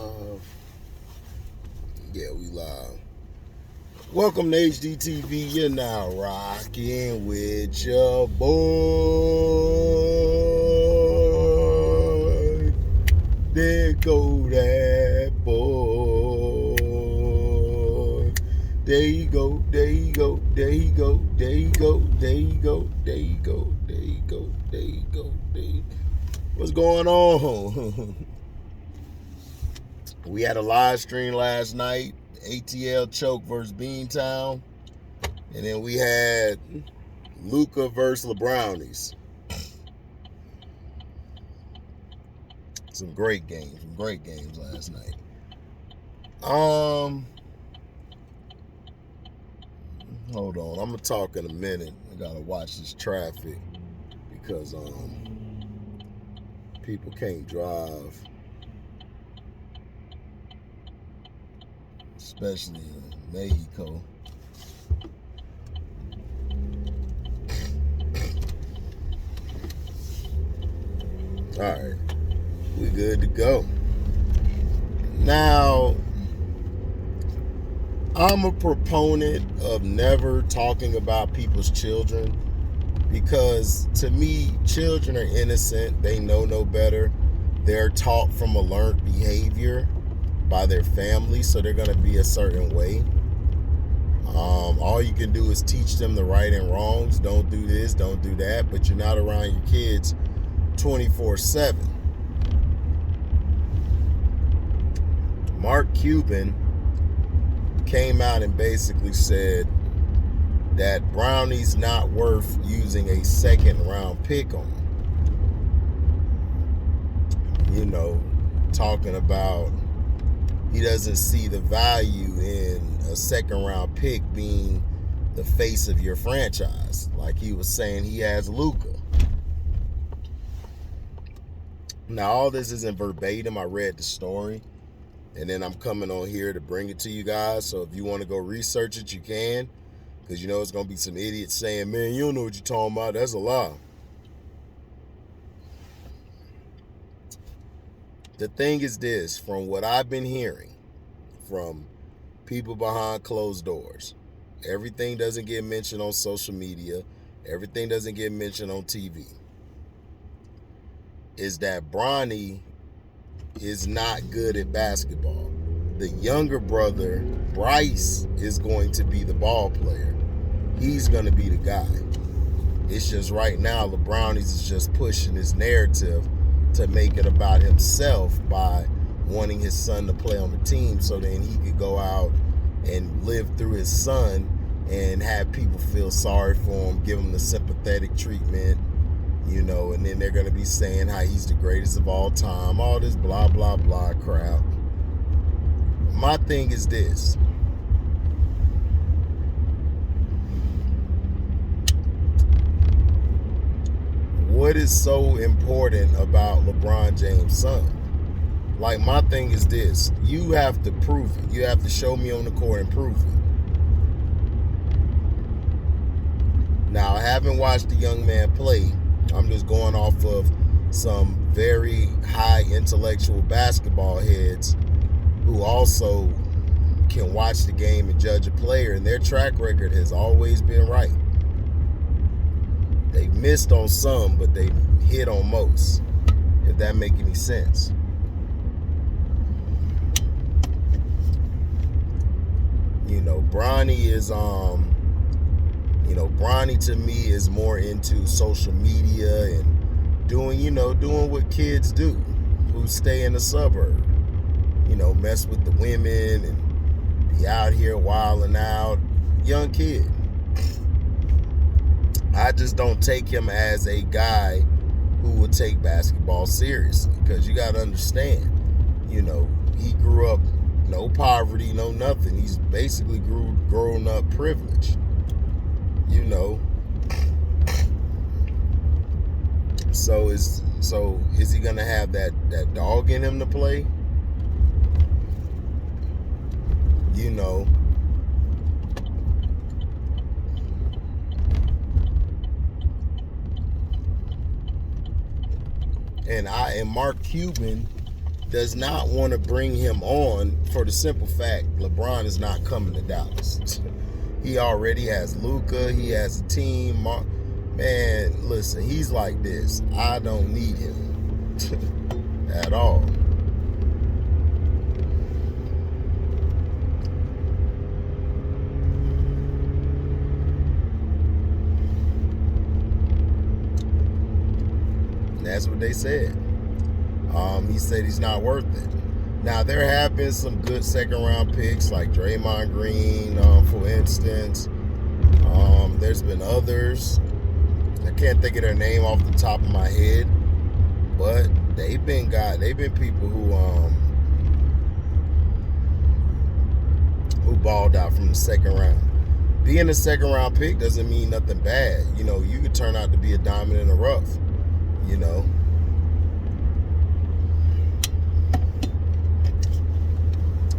live. Yeah, we live. Welcome to HDTV. You're now rocking with your boy. There go that boy. There you go, there you go, there you go, there you go, there you go, there you go, there you go, there you go, there you go. What's going on? We had a live stream last night, ATL Choke versus Beantown. And then we had Luca versus LeBrownies. Some great games last night. Hold on, I'm gonna talk in a minute. I gotta watch this traffic because people can't drive, especially in Mexico. All right, we good to go. Now, I'm a proponent of never talking about people's children because to me, children are innocent. They know no better. They're taught from a learned behavior by their family, so they're going to be a certain way. All you can do is teach them the right and wrongs. Don't do this, don't do that, but you're not around your kids 24/7. Mark Cuban came out and basically said that Bronny's not worth using a second round pick on. You know, talking about he doesn't see the value in a second round pick being the face of your franchise. Like he was saying he has Luca. Now, all this isn't verbatim. I read the story. And then I'm coming on here to bring it to you guys. So if you want to go research it, you can. Because you know it's going to be some idiots saying, man, you don't know what you're talking about. That's a lie. The thing is this, from what I've been hearing from people behind closed doors, everything doesn't get mentioned on social media. Everything doesn't get mentioned on TV. Is that Bronny is not good at basketball. The younger brother, Bryce, is going to be the ball player. He's going to be the guy. It's just right now, LeBrownies is just pushing his narrative to make it about himself by wanting his son to play on the team so then he could go out and live through his son and have people feel sorry for him, give him the sympathetic treatment, you know, and then they're going to be saying how he's the greatest of all time, all this blah, blah, blah crap. My thing is this. What is so important about LeBron James' son? Like, my thing is this. You have to prove it. You have to show me on the court and prove it. Now, I haven't watched the young man play. I'm just going off of some very high intellectual basketball heads who also can watch the game and judge a player, and their track record has always been right. They missed on some, but they hit on most, if that make any sense. You know, Bronny is Bronny to me is more into social media and doing what kids do who stay in the suburb. You know, mess with the women and be out here wilding out. Young kid. I just don't take him as a guy who will take basketball seriously, because you got to understand, you know, he grew up no poverty, no nothing. He's basically grown up privileged, you know. So is he gonna have that dog in him to play? You know. And Mark Cuban does not want to bring him on for the simple fact LeBron is not coming to Dallas. He already has Luka. He has a team. Man, listen, he's like this. I don't need him at all. And that's what they said. He said he's not worth it. Now, there have been some good second-round picks, like Draymond Green, for instance. There's been others. I can't think of their name off the top of my head, but they've been people who balled out from the second round. Being a second-round pick doesn't mean nothing bad. You know, you could turn out to be a diamond in the rough. You know.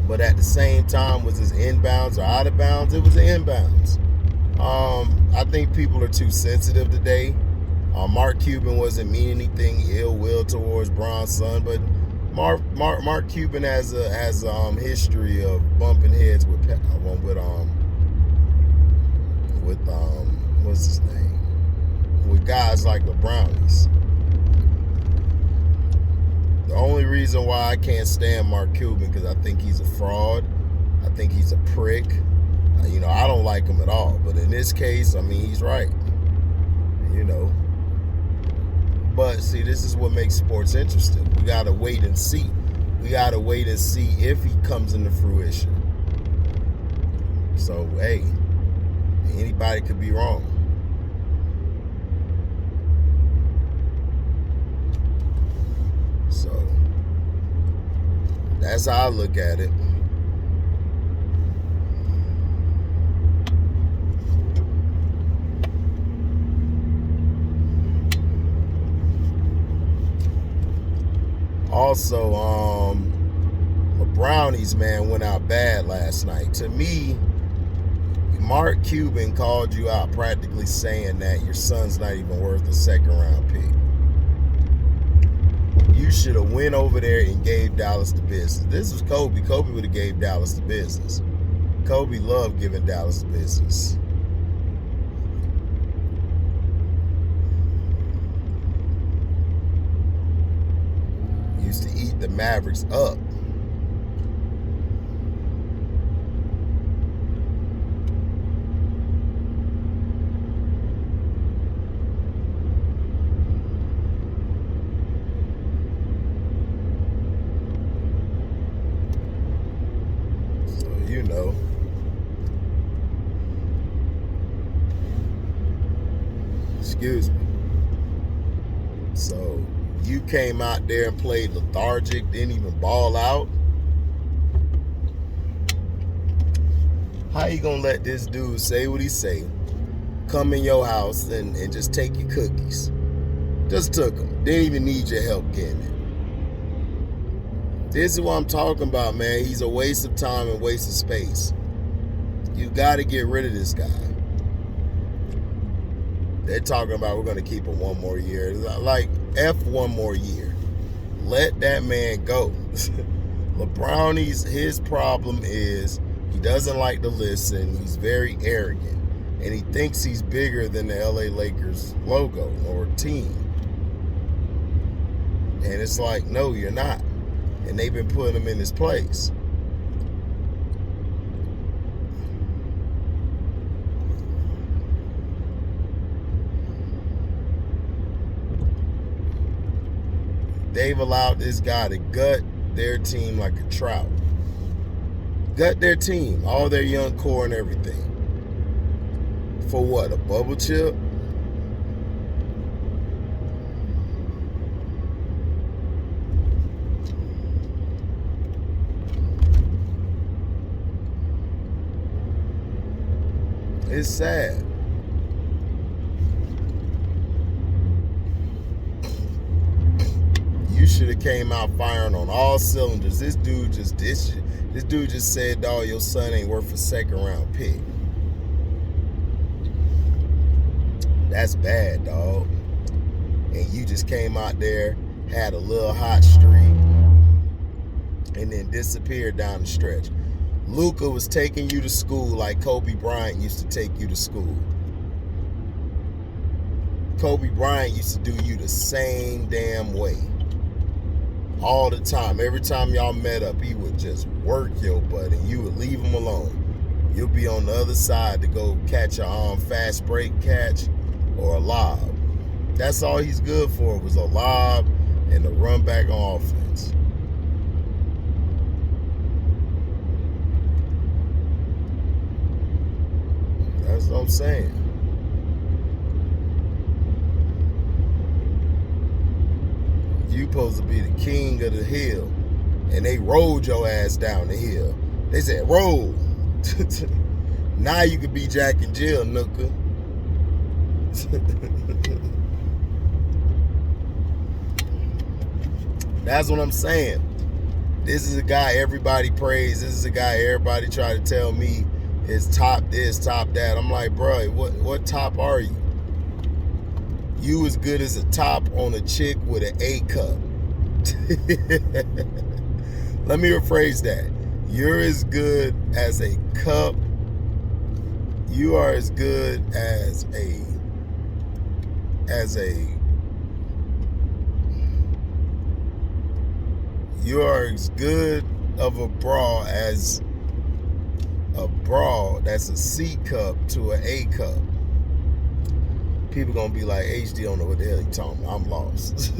But at the same time, was this inbounds or out of bounds? It was inbounds. I think people are too sensitive today. Mark Cuban wasn't mean anything ill will towards Bron's son, but Mark Cuban has a history of bumping heads with what's his name? With guys like the Brownies. The only reason why I can't stand Mark Cuban because I think he's a fraud. I think he's a prick. You know, I don't like him at all. But in this case, I mean, he's right. You know. But see, this is what makes sports interesting. We gotta wait and see. We gotta wait and see if he comes into fruition. So, hey, anybody could be wrong. So that's how I look at it. Also, the Brownies, man, went out bad last night. To me, Mark Cuban called you out practically saying that your son's not even worth a second-round pick. You should have went over there and gave Dallas the business. This was Kobe. Kobe would have gave Dallas the business. Kobe loved giving Dallas the business. Used to eat the Mavericks up. You know. Excuse me. So you came out there and played lethargic, didn't even ball out. How you gonna let this dude say what he say, come in your house and just take your cookies? Just took them. Didn't even need your help getting it. This is what I'm talking about, man. He's a waste of time and waste of space. You got to get rid of this guy. They're talking about we're going to keep him one more year. Like, F one more year. Let that man go. LeBron, his problem is he doesn't like to listen. He's very arrogant. And he thinks he's bigger than the LA Lakers logo or team. And it's like, no, you're not. And they've been putting him in his place. They've allowed this guy to gut their team like a trout. Gut their team, all their young core and everything. For what, a bubble chip? It's sad. You should have came out firing on all cylinders. This dude just said, dog, your son ain't worth a second round pick. That's bad, dog. And you just came out there, had a little hot streak, and then disappeared down the stretch. Luka was taking you to school like Kobe Bryant used to take you to school. Kobe Bryant used to do you the same damn way. All the time. Every time y'all met up, he would just work your butt and you would leave him alone. You'll be on the other side to go catch a fast break catch or a lob. That's all he's good for, was a lob and a run back on offense. That's what I'm saying. You supposed to be the king of the hill, and they rolled your ass down the hill. They said, roll. Now you can be Jack and Jill, Nooka. That's what I'm saying. This is a guy everybody praise. This is a guy everybody try to tell me is top this, top that. I'm like, bro, what top are you? You as good as a top on a chick with an A cup. Let me rephrase that. You're as good as a cup. You are as good as a you are as good of a bra as a bra that's a C cup to an A cup. People gonna be like, HD don't know what the hell he talking about. I'm lost.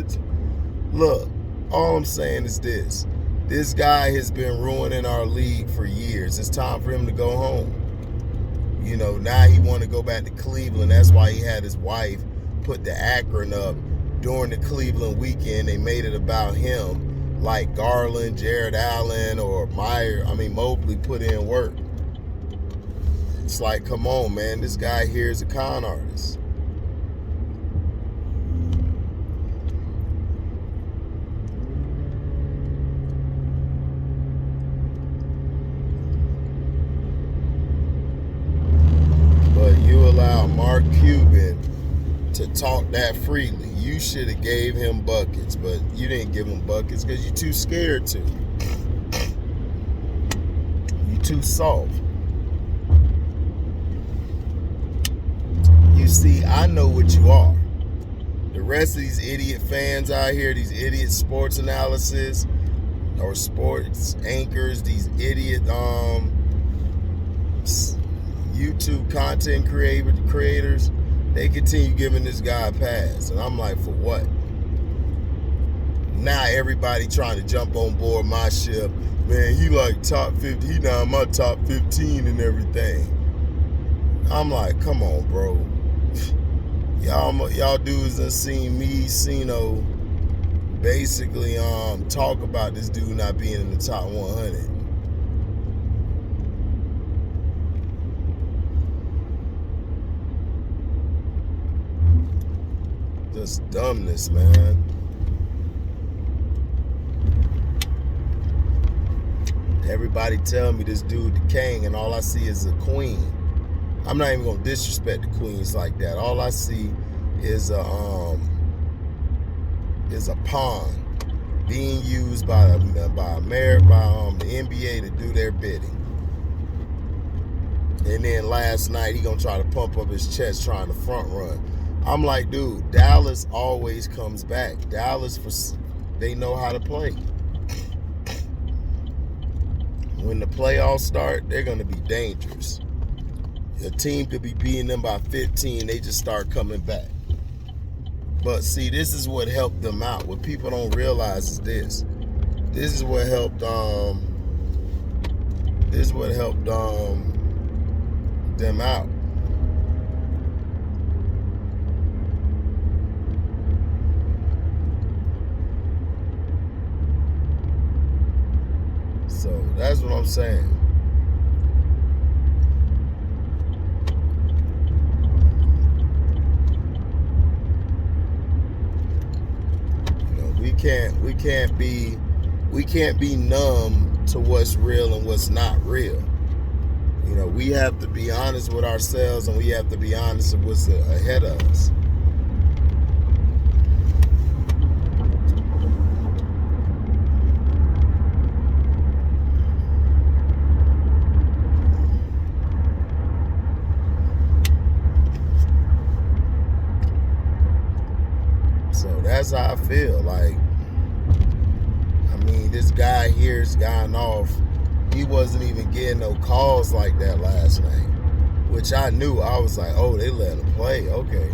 Look, all I'm saying is this. This guy has been ruining our league for years. It's time for him to go home. You know, now he want to go back to Cleveland. That's why he had his wife put the Akron up during the Cleveland weekend. They made it about him, like Garland, Jared Allen, or Mobley put in work. It's like, come on, man. This guy here is a con artist. But you allow Mark Cuban to talk that freely. You should have gave him buckets, but you didn't give him buckets because you're too scared to. You're too soft. You see, I know what you are. The rest of these idiot fans out here, these idiot sports analysis or sports anchors, these idiot YouTube content creators, they continue giving this guy a pass. And I'm like, for what? Now everybody trying to jump on board my ship. Man, he like top 50. He now my top 15 and everything. I'm like, come on, bro. Y'all dudes done seen me, Cino, basically talk about this dude not being in the top 100. Just dumbness, man. Everybody tell me this dude the king, and all I see is a queen. I'm not even gonna disrespect the queens like that. All I see is a pawn being used by the NBA to do their bidding. And then last night he gonna try to pump up his chest trying to front run. I'm like, dude, Dallas always comes back. Dallas, they know how to play. When the playoffs start, they're going to be dangerous. A team could be beating them by 15. They just start coming back. But see, this is what helped them out. What people don't realize is this. This is what helped them out. So that's what I'm saying. You know, we can't be numb to what's real and what's not real. You know, we have to be honest with ourselves, and we have to be honest with what's ahead of us. that's how I feel. Like, I mean, this guy here's gotten off. He wasn't even getting no calls like that last night, which I knew. I was like, oh, they let him play. Okay.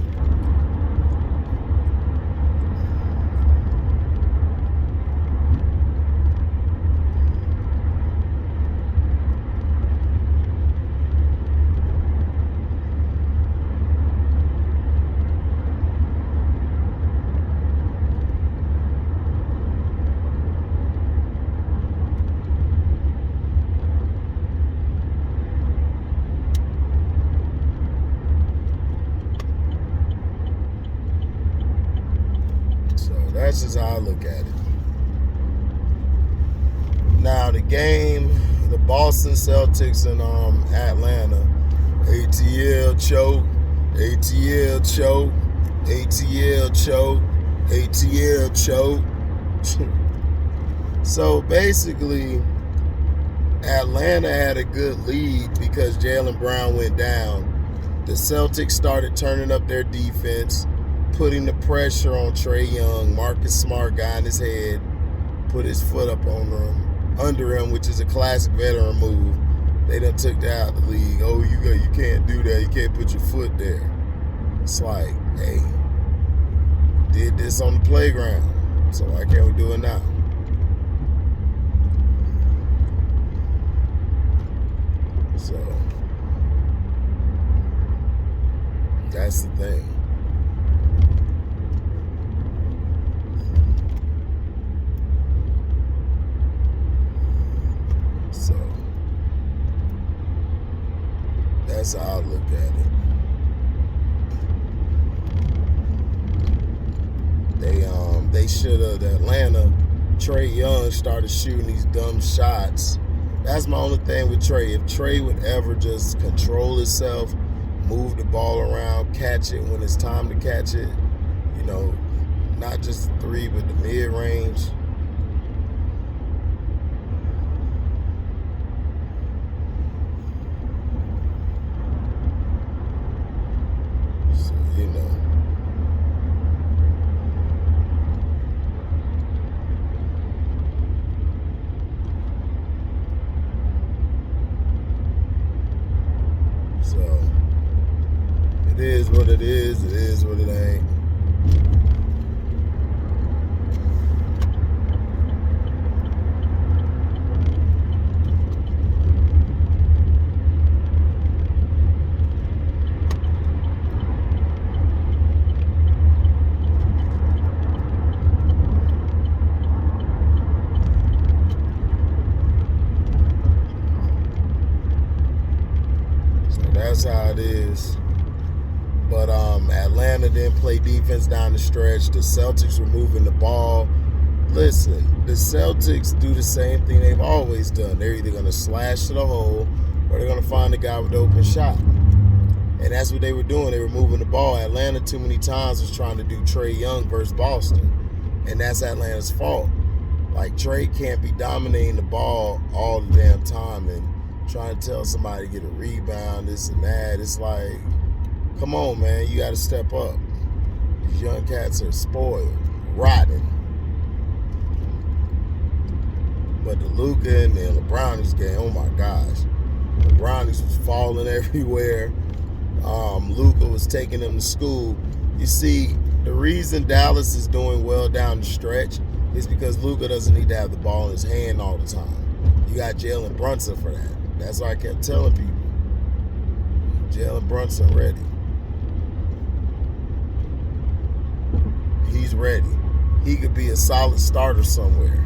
That's just how I look at it. Now the game, the Boston Celtics and Atlanta, ATL choke, ATL choke, ATL choke, ATL choke. So basically, Atlanta had a good lead because Jaylen Brown went down. The Celtics started turning up their defense, putting the pressure on Trae Young. Marcus Smart got in his head, put his foot up under him, which is a classic veteran move. They done took that out of the league. Oh, you can't do that. You can't put your foot there. It's like, hey, did this on the playground, so why can't we do it now? So that's the thing. So that's how I look at it. They should have, Atlanta, Trae Young started shooting these dumb shots. That's my only thing with Trae. If Trae would ever just control himself, move the ball around, catch it when it's time to catch it, you know, not just the three, but the mid-range. So, you know. So, it is what it is. It is what it ain't. That's how it is. But Atlanta didn't play defense down the stretch. The Celtics were moving the ball. Listen, the Celtics do the same thing they've always done. They're either going to slash to the hole or they're going to find the guy with the open shot. And that's what they were doing. They were moving the ball. Atlanta too many times was trying to do Trae Young versus Boston. And that's Atlanta's fault. Like, Trae can't be dominating the ball all the damn time and trying to tell somebody to get a rebound, this and that. It's like, come on, man. You got to step up. These young cats are spoiled, rotten. But the Luka and the LeBronny's game, oh my gosh. LeBronny's was falling everywhere. Luka was taking them to school. You see, the reason Dallas is doing well down the stretch is because Luka doesn't need to have the ball in his hand all the time. You got Jalen Brunson for that. That's why I kept telling people, Jalen Brunson ready. He's ready. He could be a solid starter somewhere.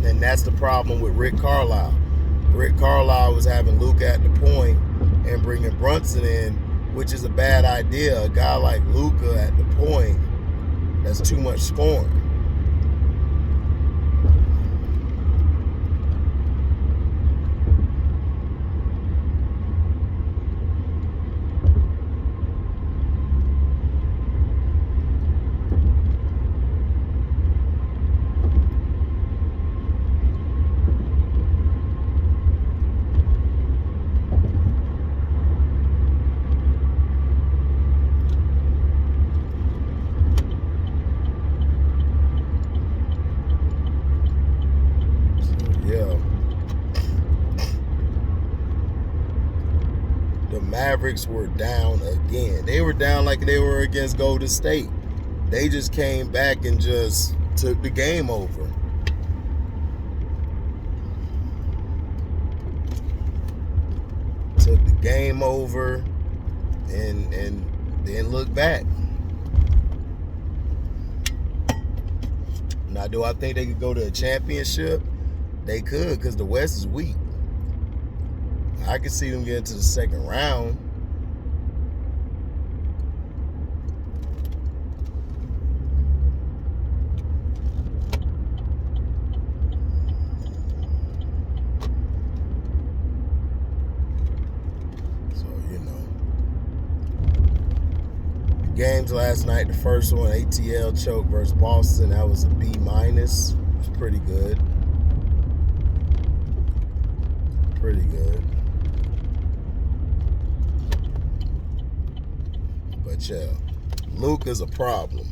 And that's the problem with Rick Carlisle. Rick Carlisle was having Luka at the point and bringing Brunson in, which is a bad idea. A guy like Luka at the point, that's too much scoring. Mavericks were down again. They were down like they were against Golden State. They just came back and just took the game over. Took the game over and then look back. Now, do I think they could go to a championship? They could, because the West is weak. I could see them getting to the second round. So, you know. The games last night, the first one, ATL choke versus Boston, that was a B-. It was pretty good. Pretty good. But yeah, Luka's a problem,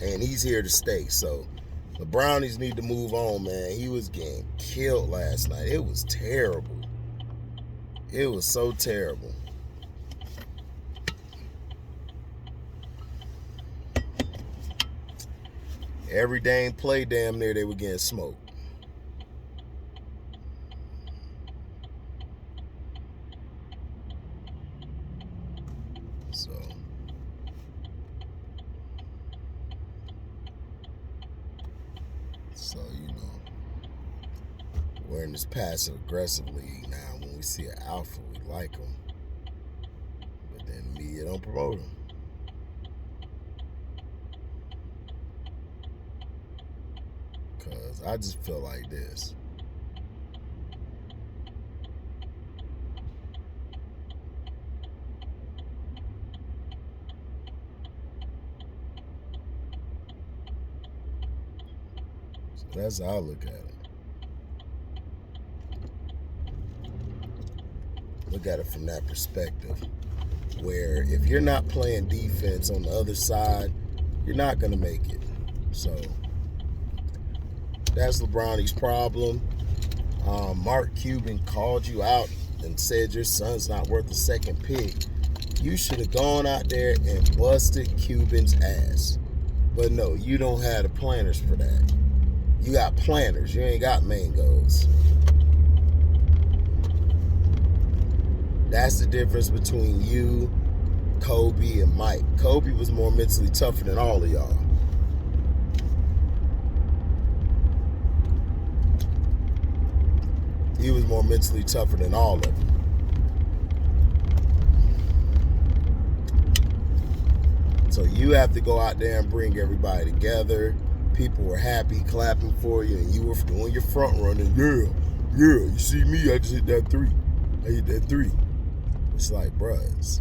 and he's here to stay. So the Brownies need to move on, man. He was getting killed last night. It was terrible. It was so terrible. Every dang play, damn near, they were getting smoked. So, you know, we're in this passive aggressive league now. When we see an alpha, we like him. But then the media don't promote him. Because I just feel like this. That's how I look at it. Look at it from that perspective, where if you're not playing defense on the other side, you're not going to make it. So that's LeBron's problem. Mark Cuban called you out and said your son's not worth a second pick. You should have gone out there and busted Cuban's ass. But no, you don't have the planners for that. You got planners. You ain't got mangoes. That's the difference between you, Kobe, and Mike. Kobe was more mentally tougher than all of y'all. He was more mentally tougher than all of them. So you have to go out there and bring everybody together. People were happy, clapping for you, and you were doing your front running. Yeah, you see me, I just hit that three. I hit that three. It's like, bruh, it's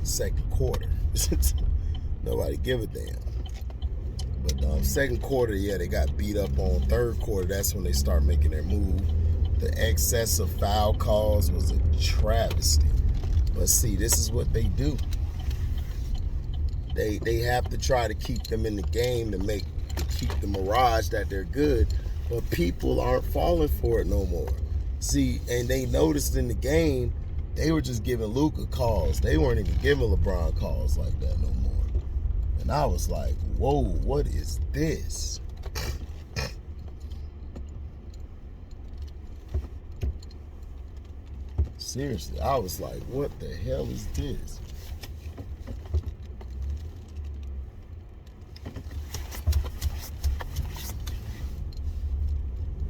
second quarter. Nobody give a damn. But second quarter, yeah, they got beat up on. Third quarter, that's when they start making their move. The excessive foul calls was a travesty. But see, this is what they do. They have to try to keep them in the game to keep the mirage that they're good, but people aren't falling for it no more. See, and they noticed in the game, they were just giving Luka calls. They weren't even giving LeBron calls like that no more. And I was like, whoa, what is this? Seriously, I was like, what the hell is this?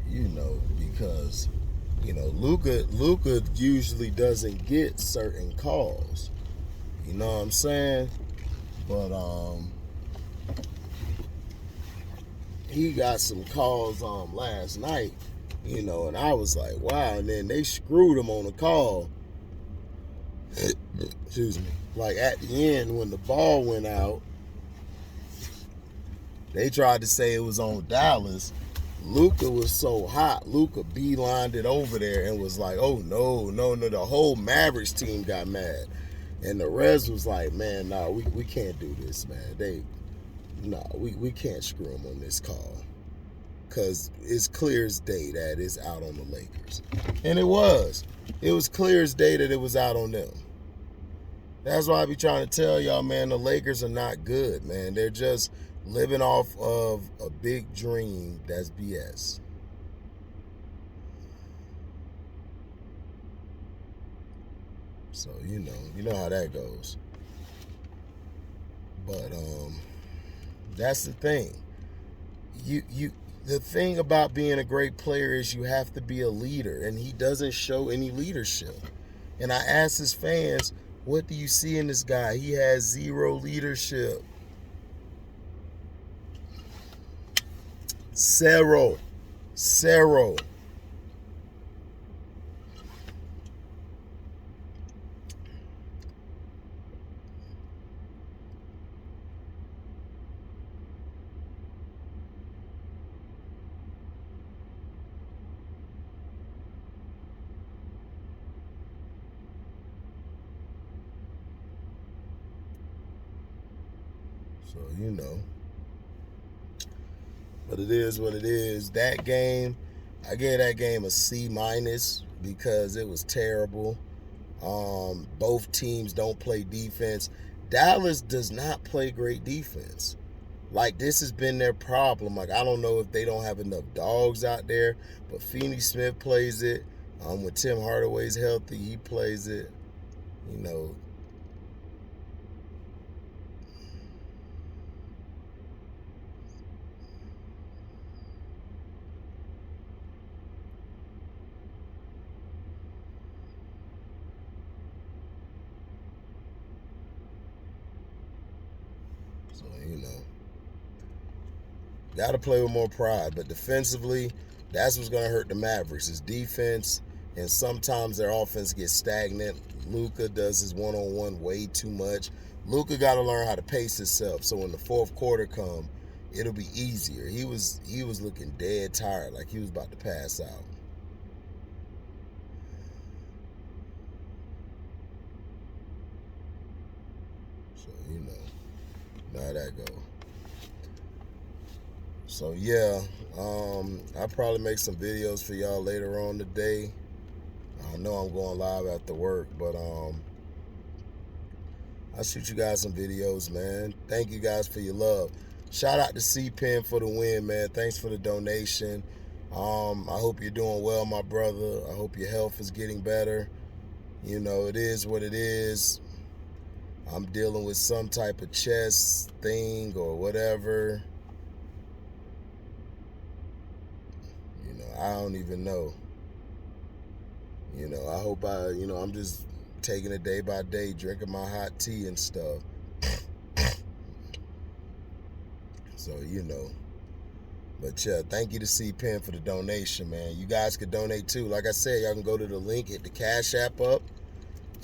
You know, because, you know, Luka usually doesn't get certain calls. You know what I'm saying? But he got some calls last night, you know, and I was like, wow. And then they screwed him on the call. Excuse me. Like at the end when the ball went out, they tried to say it was on Dallas. Luka was so hot. Luka beelined it over there and was like, oh, no. The whole Mavericks team got mad. And the rest was like, man, no, we can't do this, man. We can't screw them on this call. Because it's clear as day that it's out on the Lakers. And it was. It was clear as day that it was out on them. That's why I be trying to tell y'all, man, the Lakers are not good, man. They're just living off of a big dream that's BS. So, you know how that goes. But that's the thing. The thing about being a great player is you have to be a leader, and he doesn't show any leadership. And I asked his fans, what do you see in this guy? He has zero leadership. Zero. Zero. So, you know. But it is what it is. That game, I gave that game a C minus because it was terrible. Both teams don't play defense. Dallas does not play great defense. Like, this has been their problem. Like, I don't know if they don't have enough dogs out there, but Finney Smith plays it. When Tim Hardaway's healthy, he plays it. You know. So, you know. Got to play with more pride. But defensively, that's what's going to hurt the Mavericks is defense. And sometimes their offense gets stagnant. Luka does his one-on-one way too much. Luka got to learn how to pace himself. So when the fourth quarter come, it'll be easier. He was looking dead tired, like he was about to pass out. So, you know how that go. So yeah, I'll probably make some videos for y'all later on today. I know I'm going live after work, but I'll shoot you guys some videos, man. Thank you guys for your love. Shout out to CPen for the win, man. Thanks for the donation. I hope you're doing well, my brother. I hope your health is getting better. You know, it is what it is. I'm dealing with some type of chest thing or whatever. You know, I don't even know. You know, I hope I'm just taking it day by day, drinking my hot tea and stuff. So, you know. But yeah, thank you to CPen for the donation, man. You guys could donate too. Like I said, y'all can go to the link, hit the Cash App up.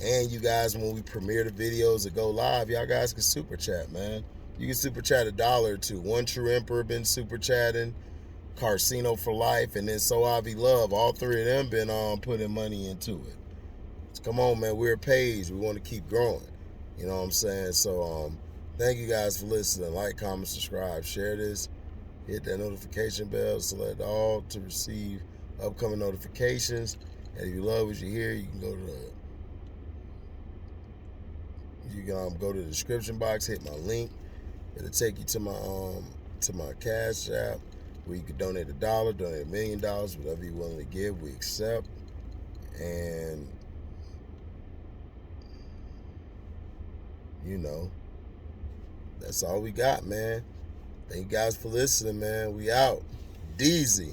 And you guys, when we premiere the videos that go live, y'all guys can super chat, man. You can super chat $1 or $2. One True Emperor been super chatting. Carcino for Life, and then So Avi Love. All three of them been putting money into it. So come on, man. We're a page. We want to keep growing. You know what I'm saying? So thank you guys for listening. Like, comment, subscribe, share this. Hit that notification bell. Select all to receive upcoming notifications. And if you love what you hear, you can go to the description box. Hit my link. It'll take you to my Cash App, where you can donate $1, donate $1 million, whatever you're willing to give, we accept. And, you know, that's all we got, man. Thank you guys for listening, man. We out. Deezy.